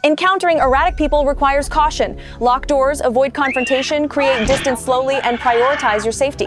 Encountering erratic people requires caution. Lock doors, avoid confrontation, create distance slowly, and prioritize your safety.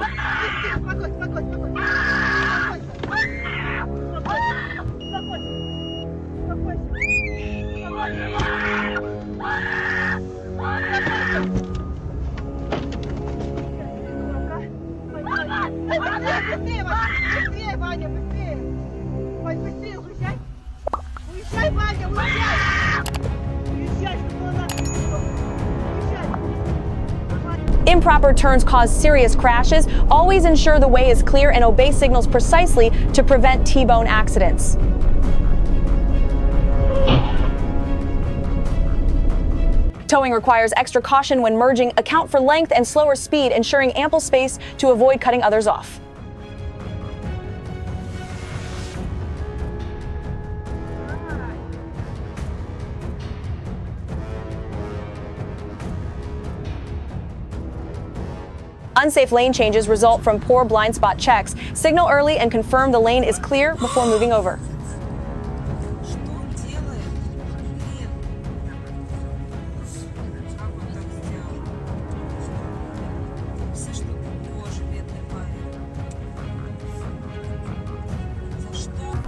Improper turns cause serious crashes. Always ensure the way is clear and obey signals precisely to prevent T-bone accidents. Towing requires extra caution when merging. Account for length and slower speed, ensuring ample space to avoid cutting others off. Unsafe lane changes result from poor blind spot checks. Signal early and confirm the lane is clear before moving over.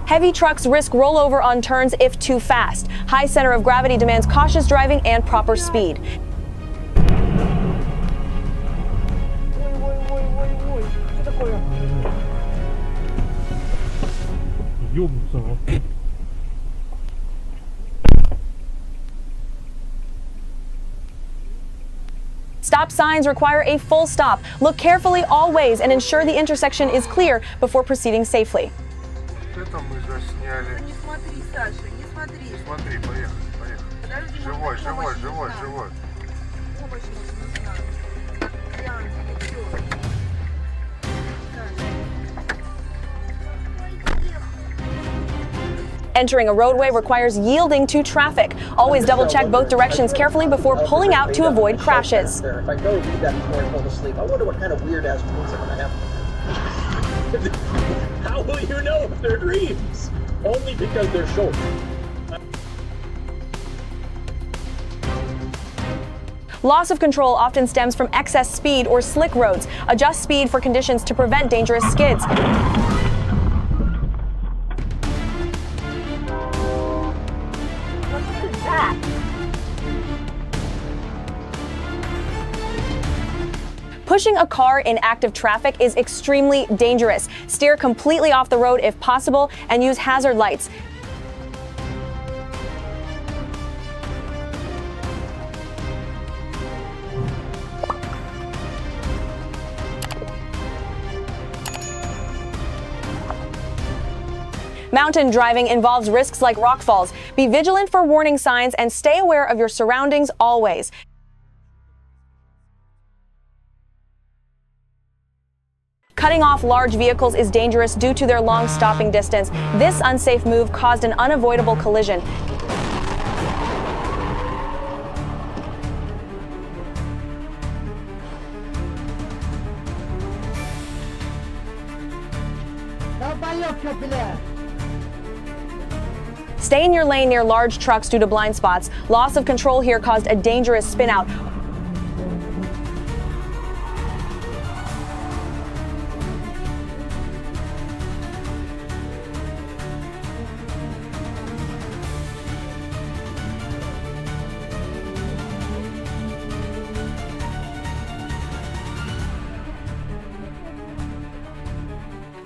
Heavy trucks risk rollover on turns if too fast. High center of gravity demands cautious driving and proper speed. Stop signs require a full stop. Look carefully all ways and ensure the intersection is clear before proceeding safely. Это мы засняли. Не смотри, Саша, не смотри. Не смотри, поехали, поехали. Подожди, Живой, живой, помощь живой, нужна. живой. Помощь нужна. Ян, всё. Entering a roadway requires yielding to traffic. Always double check both directions carefully before pulling out to avoid crashes. If I go read that before I fall asleep, I wonder what kind of weird ass dreams I'm gonna have. How will you know if they're dreams? Only because they're short. Loss of control often stems from excess speed or slick roads. Adjust speed for conditions to prevent dangerous skids. Pushing a car in active traffic is extremely dangerous. Steer completely off the road if possible and use hazard lights. Mountain driving involves risks like rock falls. Be vigilant for warning signs and stay aware of your surroundings always. Cutting off large vehicles is dangerous due to their long stopping distance. This unsafe move caused an unavoidable collision. Stay in your lane near large trucks due to blind spots. Loss of control here caused a dangerous spin out.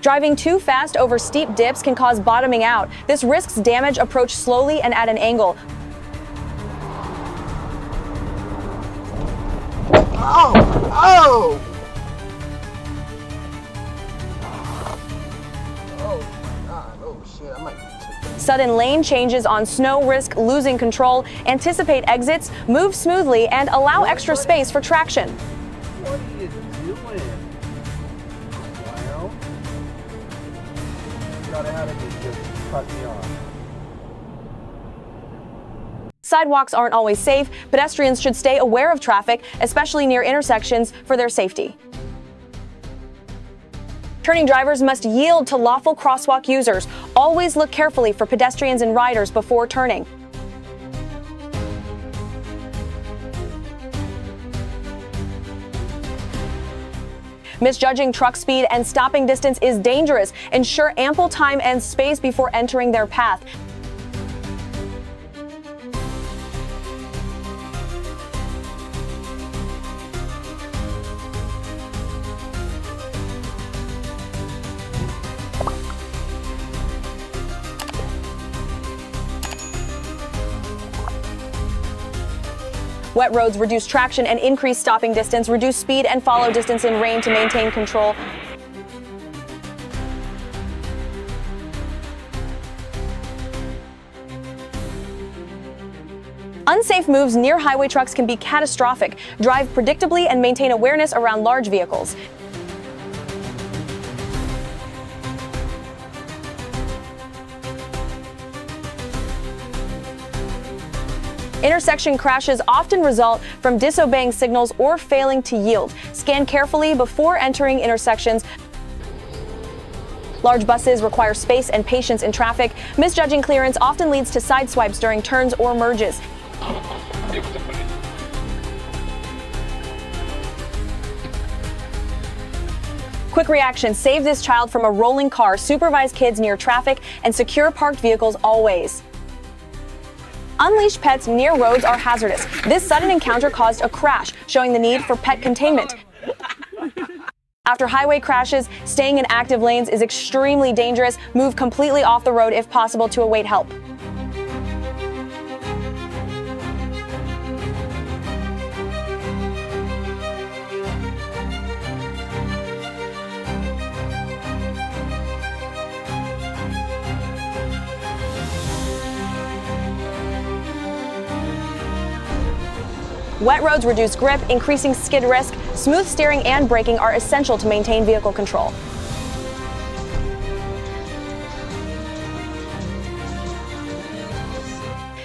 Driving too fast over steep dips can cause bottoming out. This risks damage. Approach slowly and at an angle. Oh! Oh! Oh my God! Oh shit! I might. Sudden lane changes on snow risk losing control. Anticipate exits, move smoothly, and allow extra space for traction. What are you doing? Well, got ahead of me, just cut me off. Sidewalks aren't always safe. Pedestrians should stay aware of traffic, especially near intersections, for their safety. Turning drivers must yield to lawful crosswalk users. Always look carefully for pedestrians and riders before turning. Misjudging truck speed and stopping distance is dangerous. Ensure ample time and space before entering their path. Wet roads reduce traction and increase stopping distance. Reduce speed and follow distance in rain to maintain control. Unsafe moves near highway trucks can be catastrophic. Drive predictably and maintain awareness around large vehicles. Intersection crashes often result from disobeying signals or failing to yield. Scan carefully before entering intersections. Large buses require space and patience in traffic. Misjudging clearance often leads to side swipes during turns or merges. Quick reaction: save this child from a rolling car, supervise kids near traffic, and secure parked vehicles always. Unleashed pets near roads are hazardous. This sudden encounter caused a crash, showing the need for pet containment. After highway crashes, staying in active lanes is extremely dangerous. Move completely off the road if possible to await help. Wet roads reduce grip, increasing skid risk. Smooth steering and braking are essential to maintain vehicle control.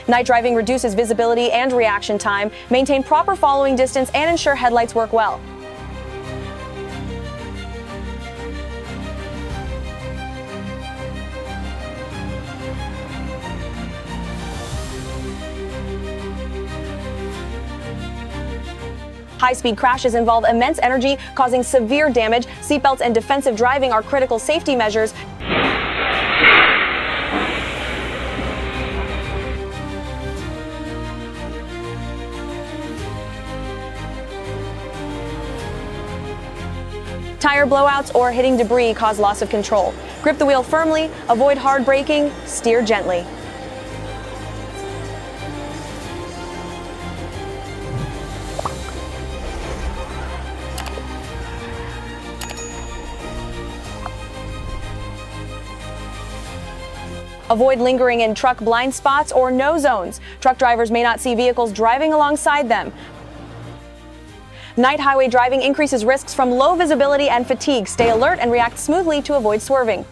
Night driving reduces visibility and reaction time. Maintain proper following distance and ensure headlights work well. High-speed crashes involve immense energy, causing severe damage. Seatbelts and defensive driving are critical safety measures. Tire blowouts or hitting debris cause loss of control. Grip the wheel firmly, avoid hard braking, steer gently. Avoid lingering in truck blind spots or no zones. Truck drivers may not see vehicles driving alongside them. Night highway driving increases risks from low visibility and fatigue. Stay alert and react smoothly to avoid swerving.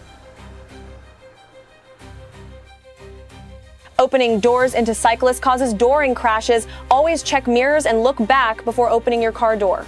Opening doors into cyclists causes dooring crashes. Always check mirrors and look back before opening your car door.